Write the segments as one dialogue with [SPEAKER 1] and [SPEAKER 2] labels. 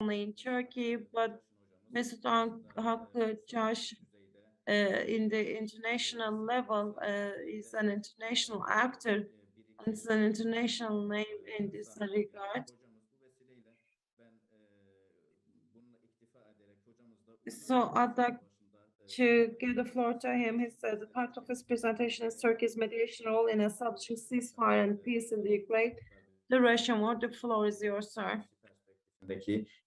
[SPEAKER 1] only in Turkey, but Mesut Hakkı, Caşın, in the international level is an international actor and it's an international name in this regard. So I'd like to give the floor to him. He said the part of his presentation is Turkey's mediation role in establishing ceasefire and peace in the Ukraine. The Russian war, the floor is yours, sir.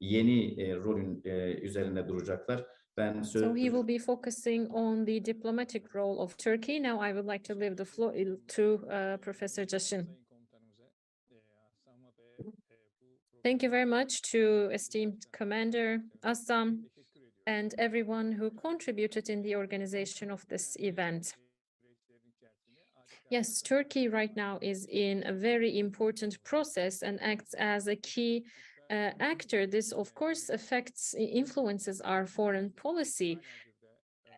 [SPEAKER 2] Yeni rolün üzerinde duracaklar.
[SPEAKER 3] So he will be focusing on the diplomatic role of Turkey. Now I would like to leave the floor to Professor Caşın. Thank you very much to esteemed Commander ASSAM and everyone who contributed in the organization of this event. Yes, Turkey right now is in a very important process and acts as a key actor. This, of course, influences our foreign policy.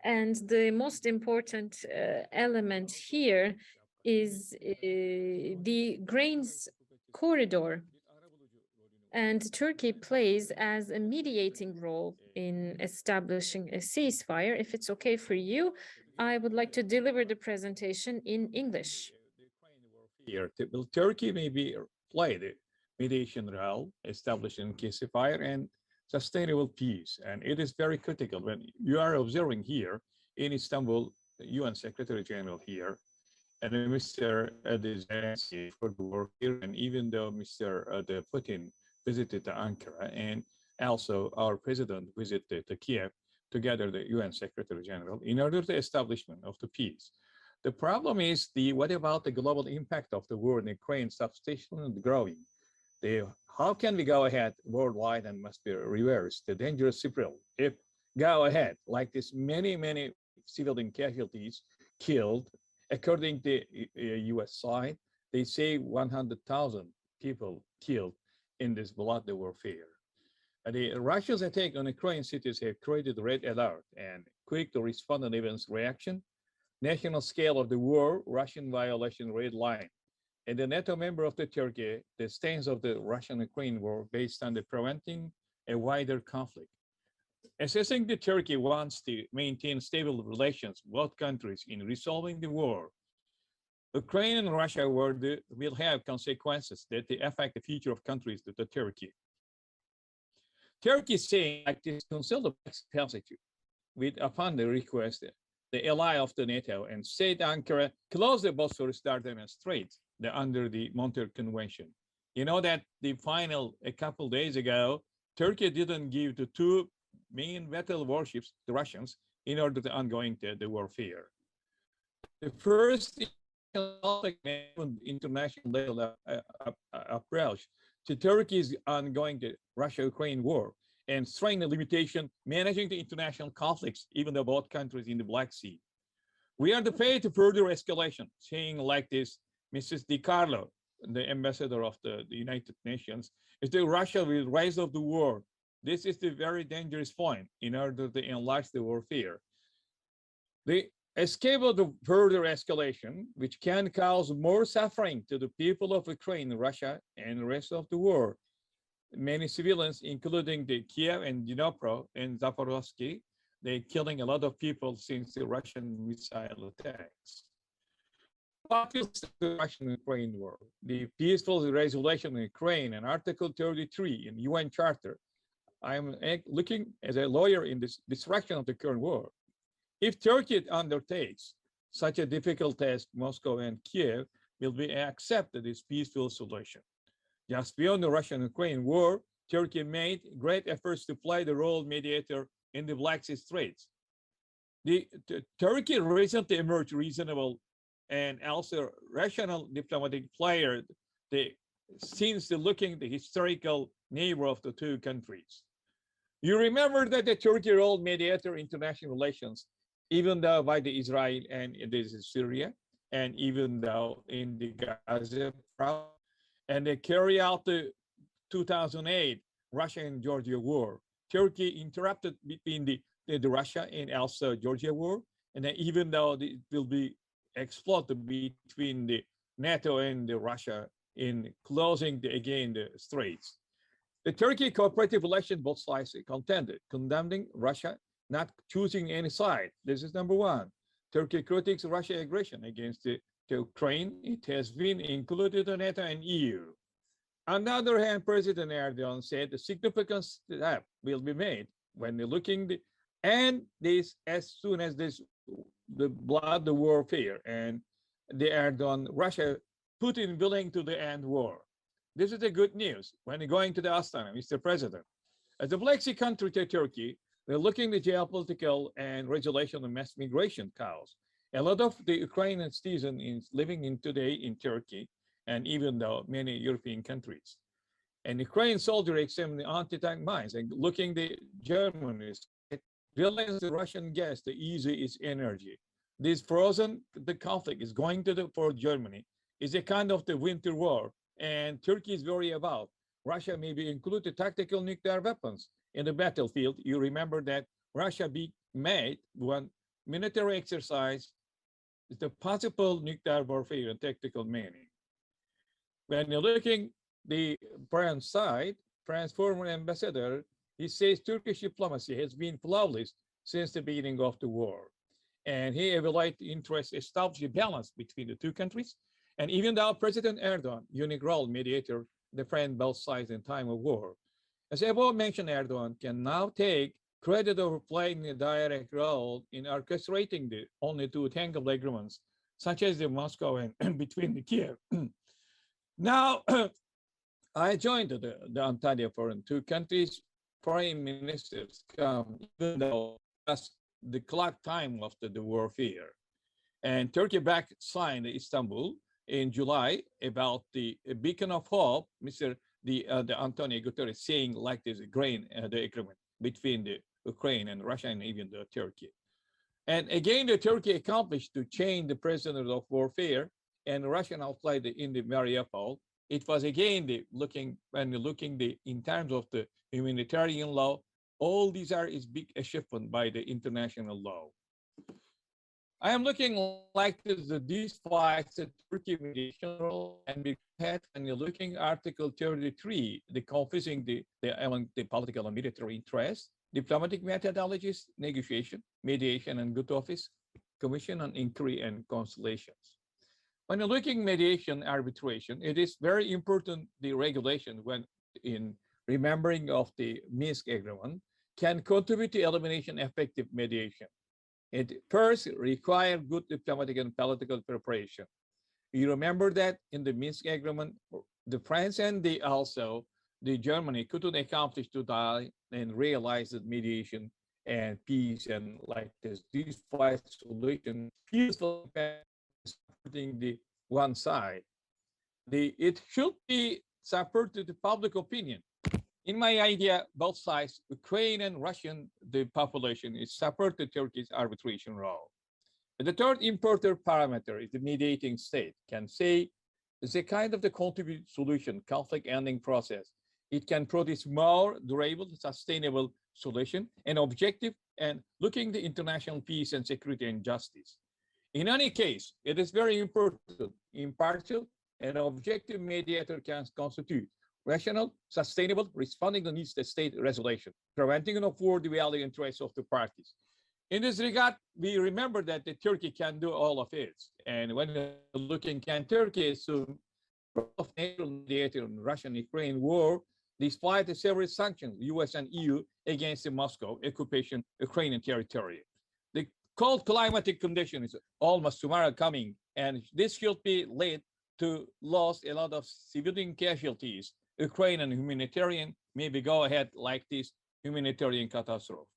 [SPEAKER 3] And the most important element here is the grains corridor. And Turkey plays as a mediating role in establishing a ceasefire. If it's okay for you, I would like to deliver the presentation in English.
[SPEAKER 4] Here, Turkey may be play the mediation role, establishing ceasefire and sustainable peace. And it is very critical when you are observing here in Istanbul, the UN Secretary General here, and Mr. Zelensky for the work here, and even though Mr. Putin visited Ankara, and also our president visited Kiev, together the UN Secretary General, in order to establishment of the peace. The problem is what about the global impact of the war in Ukraine substantially growing? How can we go ahead worldwide and must be reversed the dangerous spiral? If go ahead like this, many civilian casualties killed, according to US side, they say 100,000 people killed in this bloody warfare. The Russia's attack on Ukrainian cities have created red alert and quick to respond on events reaction. National scale of the war, Russian violation red line. And the NATO member of the Turkey, the stance of the Russian-Ukraine war based on the preventing a wider conflict. Assessing the Turkey wants to maintain stable relations with both countries in resolving the war. Ukraine and Russia will have consequences that affect the future of countries to Turkey. Turkey is saying like this consult the passage with upon the request the ally of the NATO and state Ankara close the Bosphorus Dardanelles Strait under the Montreux Convention. You know that the final a couple days ago, Turkey didn't give the two main battle warships the Russians in order to ongoing the warfare. The first international level approach to Turkey's ongoing the Russia-Ukraine war and strain the limitation managing the international conflicts, even though both countries in the Black Sea. We are the pay to further escalation, saying like this, Mrs. Di Carlo, the ambassador of the United Nations, is that Russia will rise of the war. This is the very dangerous point in order to enlarge the warfare. The escape of the further escalation, which can cause more suffering to the people of Ukraine, Russia, and the rest of the world. Many civilians, including the Kiev and Dnipro and Zaporozhye, they're killing a lot of people since the Russian missile attacks. What is the Russian-Ukraine war? The peaceful resolution in Ukraine and Article 33 in UN Charter. I'm looking as a lawyer in this destruction of the current war. If Turkey undertakes such a difficult task, Moscow and Kiev will be accepted this peaceful solution. Just beyond the Russian-Ukraine war, Turkey made great efforts to play the role of mediator in the Black Sea Straits. Turkey recently emerged reasonable and also rational diplomatic player since looking the historical neighbor of the two countries. You remember that the Turkey role mediator international relations, even though by the Israel and this is Syria, and even though in the Gaza province, and they carry out the 2008 Russia and Georgia war. Turkey interrupted between the Russia and also Georgia war, and then even though it will be exploded between the NATO and the Russia in closing the straits. The Turkey cooperative election, both sides contended, condemning Russia, not choosing any side. This is number one. Turkey critiques Russia aggression against the Ukraine. It has been included in NATO and EU. On the other hand, President Erdogan said a significant step will be made when looking and this as soon as the warfare and the Erdogan Russia Putin willing to the end war. This is the good news when you're going to the ASSAM, Mr. President. As a Black Sea country to Turkey, they're looking at the geopolitical and regulation of mass migration cause. A lot of the Ukrainian citizens living in today in Turkey, and even though many European countries. And Ukrainian soldiers examine the anti-tank mines and looking the Germans, realize the Russian gas, the easy is energy. This frozen, the conflict is going to for Germany is a kind of the winter war. And Turkey is worried about Russia maybe include the tactical nuclear weapons in the battlefield. You remember that Russia made one military exercise, the possible nuclear warfare and tactical meaning. When you're looking the France side, France's former ambassador, he says Turkish diplomacy has been flawless since the beginning of the war. And he evaluated interest, established a balance between the two countries. And even though President Erdogan, unique role mediator, defend both sides in time of war. As above mentioned, Erdogan can now take credit over playing a direct role in orchestrating the only two tangible agreements, such as the Moscow and between the Kiev. Now, I joined the Antalya Forum. Two countries, foreign ministers come, even though that's the clock time of the warfare. And Turkey back signed Istanbul in July about the beacon of hope, the Antonio Guterres saying like this grain, the agreement between the Ukraine and Russia and even the Turkey. And again, the Turkey accomplished to change the president of warfare and Russian outflight in the Mariupol. It was again in terms of the humanitarian law, all these is big achievement by the international law. I am looking like these fights at Turkey mediation role and when you're looking Article 33, the confusing among the political and military interests, diplomatic methodologies, negotiation, mediation and good office, commission on inquiry and conciliations. When you're looking mediation, arbitration, it is very important the regulation when in remembering of the Minsk agreement can contribute to elimination effective mediation. It first requires good diplomatic and political preparation. You remember that in the Minsk agreement, the France and also the Germany couldn't accomplish to die and realize that mediation and peace and like this fight solution peaceful supporting the one side. It should be supported to public opinion. In my idea, both sides, Ukraine and Russian, the population is supported Turkey's arbitration role. The third important parameter is the mediating state can say it's a kind of the contribute solution, conflict ending process. It can produce more durable, sustainable solution and objective and looking the international peace and security and justice. In any case, it is very important, impartial and objective mediator can constitute rational, sustainable, responding to needs the state resolution, preventing and afford the value interests of the parties. In this regard, we remember that the Turkey can do all of it. And when looking, can Turkey assume of NATO mediator in Russian-Ukraine war, despite the several sanctions, US and EU against the Moscow occupation Ukrainian territory. The cold climatic condition is almost tomorrow coming, and this should be led to lose a lot of civilian casualties. Ukrainian humanitarian maybe go ahead like this humanitarian catastrophe.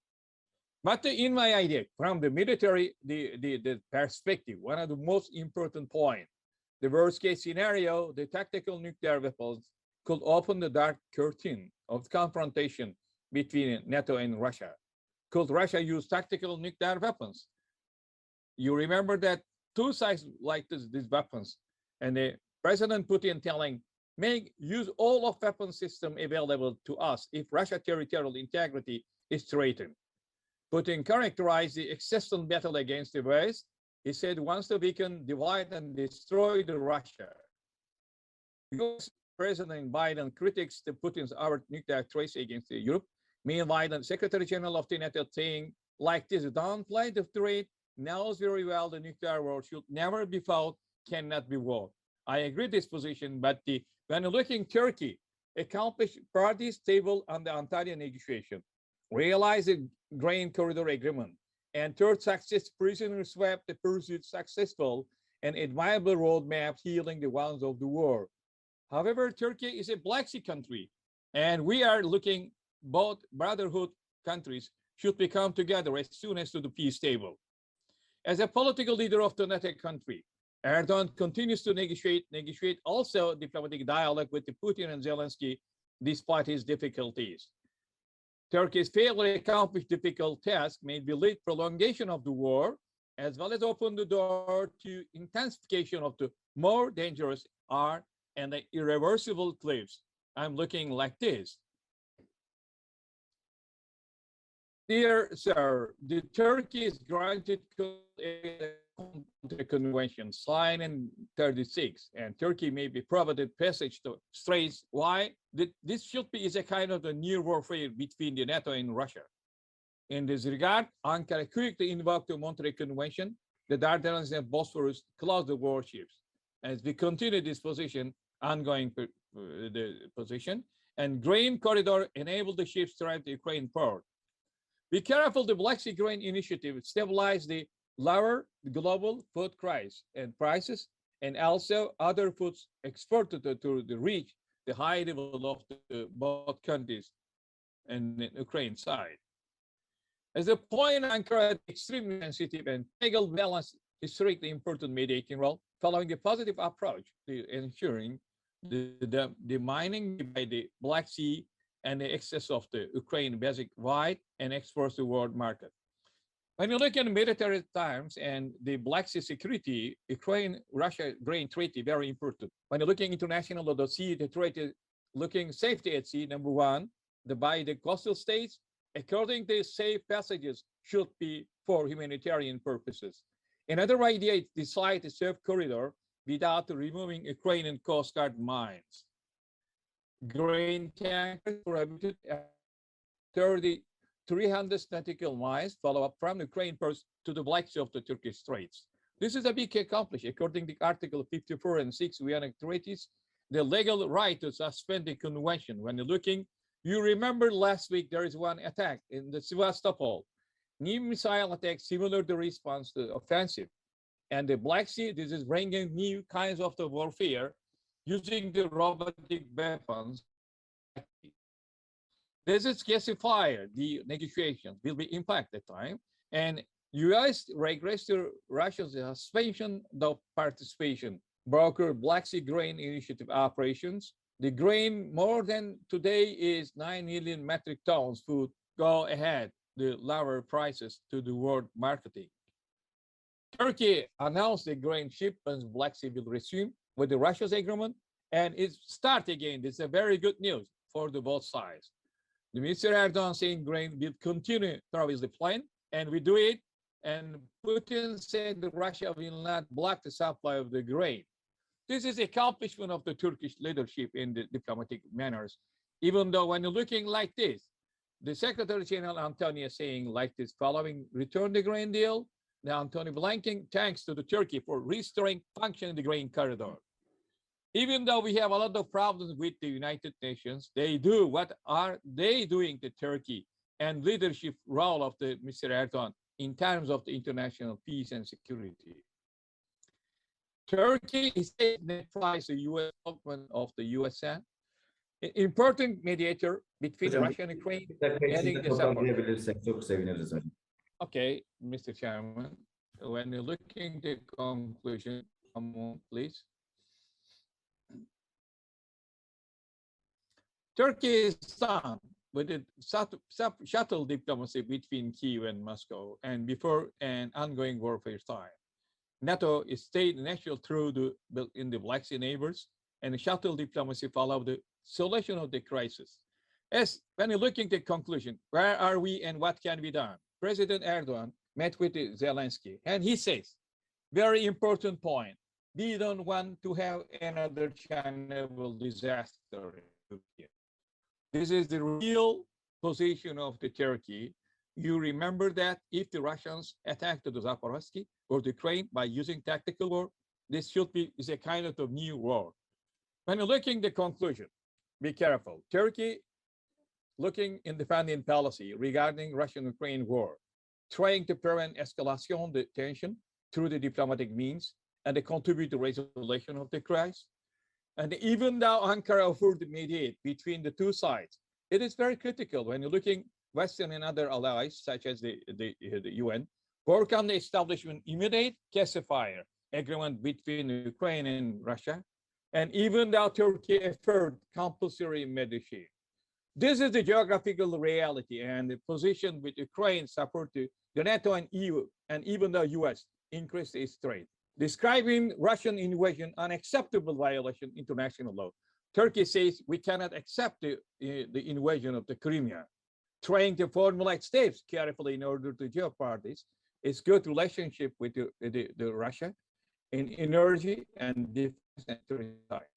[SPEAKER 4] But in my idea, from the military, the perspective, one of the most important points, the worst case scenario, the tactical nuclear weapons could open the dark curtain of confrontation between NATO and Russia. Could Russia use tactical nuclear weapons? You remember that two sides like these weapons, and the President Putin telling, use all of weapon system available to us if Russia territorial integrity is threatened. Putin characterized the existing battle against the West. He said, once we can divide and destroy the Russia, because President Biden critiques the Putin's overt nuclear threats against Europe. Meanwhile, the Secretary General of the NATO saying like this, downplay the threat, knows very well the nuclear war should never be fought, cannot be won. I agree this position, but when looking Turkey, accomplished parties table on the Antalya negotiation, realize the grain corridor agreement, and third success prisoner swap the pursuit successful and admirable roadmap healing the wounds of the war. However, Turkey is a Black Sea country, and we are looking both brotherhood countries should become together as soon as to the peace table. As a political leader of the NATO country, Erdogan continues to negotiate also diplomatic dialogue with the Putin and Zelensky despite his difficulties. Turkey's failure to accomplish difficult tasks may be lead prolongation of the war, as well as open the door to intensification of the more dangerous and the irreversible cliffs. I'm looking like this. Dear sir, the Turkey is granted the convention signed in 36, and Turkey may be provided passage to straits. Why? This should be is a kind of a new warfare between the NATO and Russia. In this regard, Ankara quickly invoked the Monterey Convention, the Dardanelles and Bosphorus closed the warships. As we continue this position, ongoing position, and grain corridor enabled the ships to arrive to Ukraine port. Be careful, the Black Sea Grain Initiative stabilized the lower global food price and prices, and also other foods exported to reach the high level of both countries and the Ukraine side. As a point, Ankara extremely sensitive and legal balance historically important mediating role, following a positive approach to ensuring the mining by the Black Sea and the excess of the Ukraine basic wide and exports to world market. When you look at military terms and the Black Sea security, Ukraine-Russia grain treaty, very important. When you're looking international law, the sea, the treaty, looking safety at sea, number one, by the coastal states, according to safe passages should be for humanitarian purposes. Another idea is decide a safe corridor without removing Ukrainian Coast Guard mines. Grain tankers prohibited 300 nautical miles follow up from Ukraine ports to the Black Sea of the Turkish Straits. This is a big accomplishment. According to Article 54 and 6 Vienna treaties, the legal right to suspend the convention. When you're looking, you remember last week there is one attack in the Sevastopol. New missile attack similar to response to offensive. And the Black Sea, this is bringing new kinds of the warfare using the robotic weapons. This is CEASEFIRE, the negotiations will be impacted time, and US regrets to Russia's suspension of participation, broker Black Sea Grain Initiative operations. The grain more than today is 9 million metric tons food go ahead, the lower prices to the world marketing. Turkey announced the grain shipments Black Sea will resume with the Russia's agreement, and it start again. This is a very good news for the both sides. The Mr. Erdogan saying grain will continue through the plan, and we do it. And Putin said that Russia will not block the supply of the grain. This is accomplishment of the Turkish leadership in the diplomatic manners. Even though when you're looking like this, the Secretary General Antonio saying like this, following return the grain deal, the Antonio Blinken thanks to the Turkey for restoring function in the grain corridor. Even though we have a lot of problems with the United Nations, they do what are they doing to Turkey and leadership role of the Mr. Erdogan in terms of the international peace and security. Turkey is neutralized the U.S. government of the USN, important mediator between Russia and Ukraine. Heading the support.
[SPEAKER 2] Çok seviniriz hocam.
[SPEAKER 4] Okay, Mr. Chairman, when you're looking at the conclusion, come on, please. Turkey is done with the shuttle diplomacy between Kyiv and Moscow, and before an ongoing warfare time. NATO is stayed natural through in the Black Sea neighbors, and the shuttle diplomacy followed the solution of the crisis. As when you look at the conclusion, where are we and what can be done? President Erdogan met with Zelensky, and he says, very important point, we don't want to have another Chernobyl disaster in Turkey. This is the real position of the Turkey. You remember that if the Russians attacked the Zaporozhye or the Ukraine by using tactical war, this should be is a kind of a new war. When you're looking at the conclusion, be careful. Turkey looking in defending policy regarding Russian-Ukraine war, trying to prevent escalation of the tension through the diplomatic means and to contribute to resolution of the crisis. And even though Ankara offered to mediate between the two sides, it is very critical when you're looking Western and other allies, such as the UN, work on the establishment immediate CEASEFIRE agreement between Ukraine and Russia, and even though Turkey offered compulsory mediation. This is the geographical reality and the position with Ukraine support to the NATO and EU, and even the US increased its trade. Describing Russian invasion unacceptable violation of international law, Turkey says we cannot accept the invasion of the Crimea. Trying to formulate steps carefully in order to jeopardize its good relationship with the Russia in energy and defense and territory.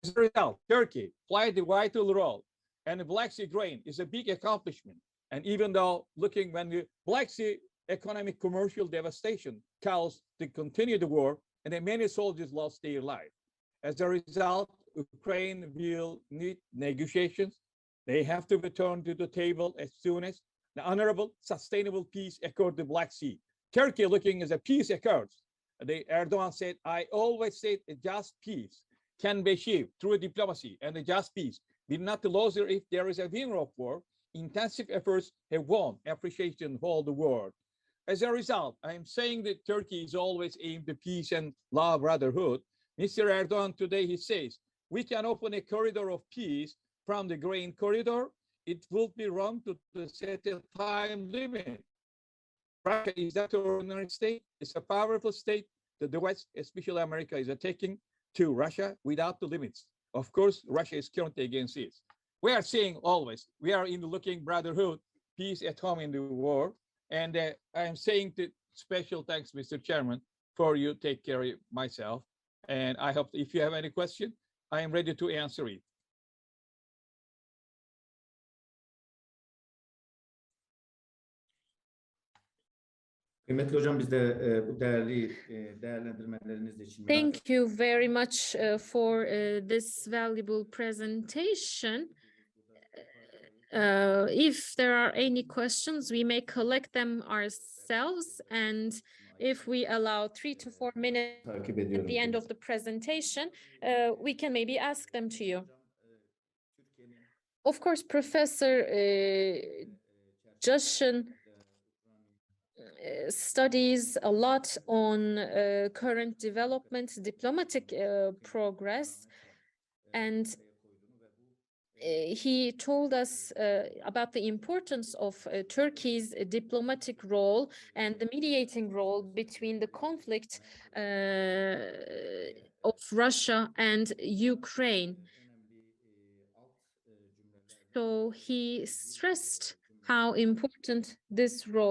[SPEAKER 4] As a result, Turkey played a vital role, and the Black Sea grain is a big accomplishment. And even though looking when the Black Sea economic commercial devastation caused to continue the war, and then many soldiers lost their life. As a result, Ukraine will need negotiations. They have to return to the table as soon as the honorable, sustainable peace accord the Black Sea. Turkey looking as a peace accord. Erdogan said, I always said a just peace can be achieved through diplomacy, and a just peace will not lose if there is a winner of war. Intensive efforts have won appreciation of all the world. As a result, I am saying that Turkey is always aimed at peace and love brotherhood. Mr. Erdogan today, he says, we can open a corridor of peace from the grain corridor. It will be wrong to set a time limit. Russia is not an ordinary state. It's a powerful state that the West, especially America, is attacking to Russia without the limits. Of course, Russia is currently against it. We are saying always, we are in the looking brotherhood, peace at home in the war. And I am saying to special thanks, Mr. Chairman, for you take care of myself. And I hope if you have any question, I am ready to answer it.
[SPEAKER 2] Kıymetli hocam, biz de bu değerli değerlendirmeleriniz için
[SPEAKER 3] Thank you very much for this valuable presentation. If there are any questions, we may collect them ourselves, and if we allow 3 to 4 minutes
[SPEAKER 2] takip
[SPEAKER 3] at
[SPEAKER 2] ediyorum.
[SPEAKER 3] the end of the presentation, we can maybe ask them to you. Of course, Professor Caşın studies a lot on current development, diplomatic progress, and he told us about the importance of Turkey's diplomatic role and the mediating role between the conflict of Russia and Ukraine. So he stressed how important this role